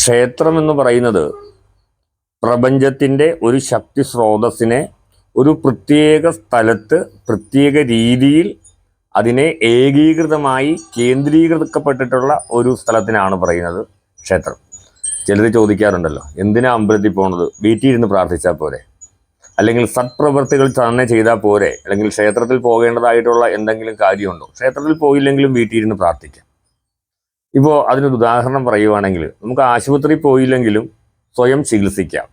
ക്ഷേത്രം എന്ന് പറയുന്നത് പ്രപഞ്ചത്തിൻ്റെ ഒരു ശക്തി സ്രോതസ്സിനെ ഒരു പ്രത്യേക സ്ഥലത്ത് പ്രത്യേക രീതിയിൽ അതിനെ ഏകീകൃതമായി കേന്ദ്രീകരിക്കപ്പെട്ടിട്ടുള്ള ഒരു സ്ഥലത്തിനാണ് പറയുന്നത് ക്ഷേത്രം. ചിലർ ചോദിക്കാറുണ്ടല്ലോ, എന്തിനാ അമ്പലത്തിൽ പോകുന്നത്? വീട്ടിൽ ഇരുന്ന് പ്രാർത്ഥിച്ചാൽ പോരെ, അല്ലെങ്കിൽ സത്പ്രവൃത്തികൾ തന്നെ ചെയ്താൽ പോരെ, അല്ലെങ്കിൽ ക്ഷേത്രത്തിൽ പോകേണ്ടതായിട്ടുള്ള എന്തെങ്കിലും കാര്യമുണ്ടോ? ക്ഷേത്രത്തിൽ പോയില്ലെങ്കിലും വീട്ടിൽ ഇരുന്ന് പ്രാർത്ഥിക്കാം. ഇപ്പോൾ അതിനൊരു ഉദാഹരണം പറയുവാണെങ്കിൽ, നമുക്ക് ആശുപത്രി പോയില്ലെങ്കിലും സ്വയം ചികിത്സിക്കാം.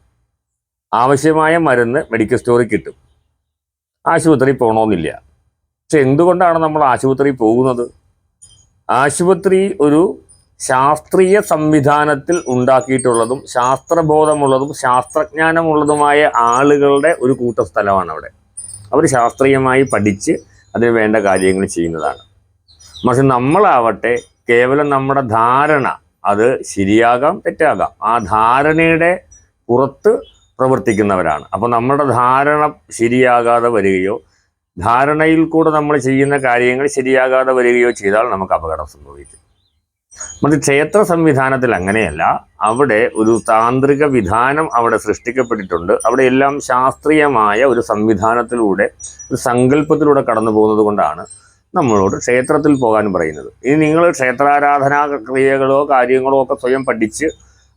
ആവശ്യമായ മരുന്ന് മെഡിക്കൽ സ്റ്റോറിൽ കിട്ടും, ആശുപത്രി പോകണമെന്നില്ല. പക്ഷെ എന്തുകൊണ്ടാണ് നമ്മൾ ആശുപത്രി പോകുന്നത്? ആശുപത്രി ഒരു ശാസ്ത്രീയ സംവിധാനത്തിൽ ഉണ്ടാക്കിയിട്ടുള്ളതും ശാസ്ത്രബോധമുള്ളതും ശാസ്ത്രജ്ഞാനമുള്ളതുമായ ആളുകളുടെ ഒരു കൂട്ടസ്ഥലമാണ് അവിടെ. അവർ ശാസ്ത്രീയമായി പഠിച്ച് അതിന് വേണ്ട കാര്യങ്ങൾ ചെയ്യുന്നതാണ്. പക്ഷെ നമ്മളാവട്ടെ കേവലം നമ്മുടെ ധാരണ, അത് ശരിയാകാം തെറ്റാകാം, ആ ധാരണയുടെ പുറത്ത് പ്രവർത്തിക്കുന്നവരാണ്. അപ്പോൾ നമ്മുടെ ധാരണ ശരിയാകാതെ വരികയോ ധാരണയിൽ കൂടെ നമ്മൾ ചെയ്യുന്ന കാര്യങ്ങൾ ശരിയാകാതെ വരികയോ ചെയ്താൽ നമുക്ക് അപകടം സംഭവിക്കും. മറ്റ് ക്ഷേത്ര സംവിധാനത്തിൽ അങ്ങനെയല്ല. അവിടെ ഒരു താന്ത്രിക വിധാനം അവിടെ സൃഷ്ടിക്കപ്പെട്ടിട്ടുണ്ട്. അവിടെ എല്ലാം ശാസ്ത്രീയമായ ഒരു സംവിധാനത്തിലൂടെ, ഒരു സങ്കല്പത്തിലൂടെ കടന്നു പോകുന്നത് കൊണ്ടാണ് നമ്മളോട് ക്ഷേത്രത്തിൽ പോകാൻ പറയുന്നത്. ഇനി നിങ്ങൾ ക്ഷേത്രാരാധനാ ക്രിയകളോ കാര്യങ്ങളോ ഒക്കെ സ്വയം പഠിച്ച്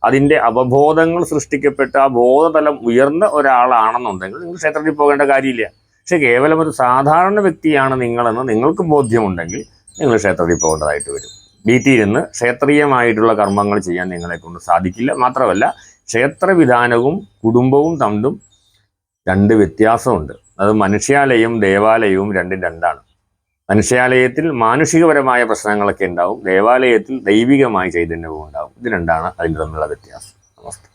അതിൻ്റെ അവബോധങ്ങൾ സൃഷ്ടിക്കപ്പെട്ട ആ ബോധതലം ഉയർന്ന ഒരാളാണെന്നുണ്ടെങ്കിൽ നിങ്ങൾ ക്ഷേത്രത്തിൽ പോകേണ്ട കാര്യമില്ല. പക്ഷെ കേവലം ഒരു സാധാരണ വ്യക്തിയാണ് നിങ്ങളെന്ന് നിങ്ങൾക്ക് ബോധ്യമുണ്ടെങ്കിൽ നിങ്ങൾ ക്ഷേത്രത്തിൽ പോകേണ്ടതായിട്ട് വരും. വീട്ടിൽ ഇരുന്ന് ക്ഷേത്രീയമായിട്ടുള്ള കർമ്മങ്ങൾ ചെയ്യാൻ നിങ്ങളെ കൊണ്ട് സാധിക്കില്ല. മാത്രമല്ല, ക്ഷേത്രവിധാനവും കുടുംബവും തമ്മിലും രണ്ട് വ്യത്യാസമുണ്ട്. അത് മനുഷ്യാലയവും ദേവാലയവും രണ്ടും രണ്ടാണ്. മനുഷ്യാലയത്തിൽ മാനുഷികപരമായ പ്രശ്നങ്ങളൊക്കെ ഉണ്ടാവും, ദേവാലയത്തിൽ ദൈവികമായ ചൈതന്യവും ഉണ്ടാവും. ഇത് രണ്ടാണ് അതിൻ്റെ തമ്മിലുള്ള വ്യത്യാസം. നമസ്തേ.